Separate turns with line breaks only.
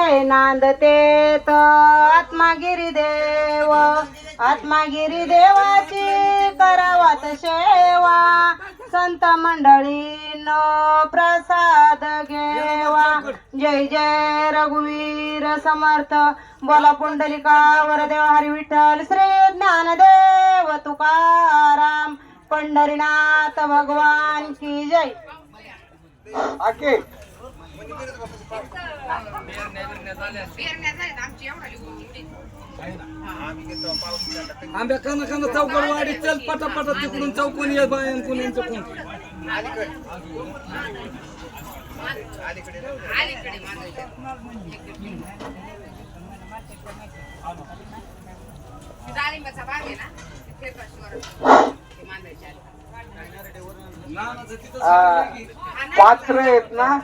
जय नांदतेत आत्मागिरी देव, आत्मागिरी देवाची करावात सेवा, संत मंडळीनो प्रसाद घेवा। जय जय रघुवीर समर्थ, बोला पुंडलिका वरदेव हरी विठ्ठल श्री ज्ञानदेव तुकाराम, पंढरीनाथ भगवान की जय।
आके
आंब्या काना काना चौकड वाडी चल पटापटा तिकडून चौकून ये बायन कोण यांचं कोण
पात्र आहेत ना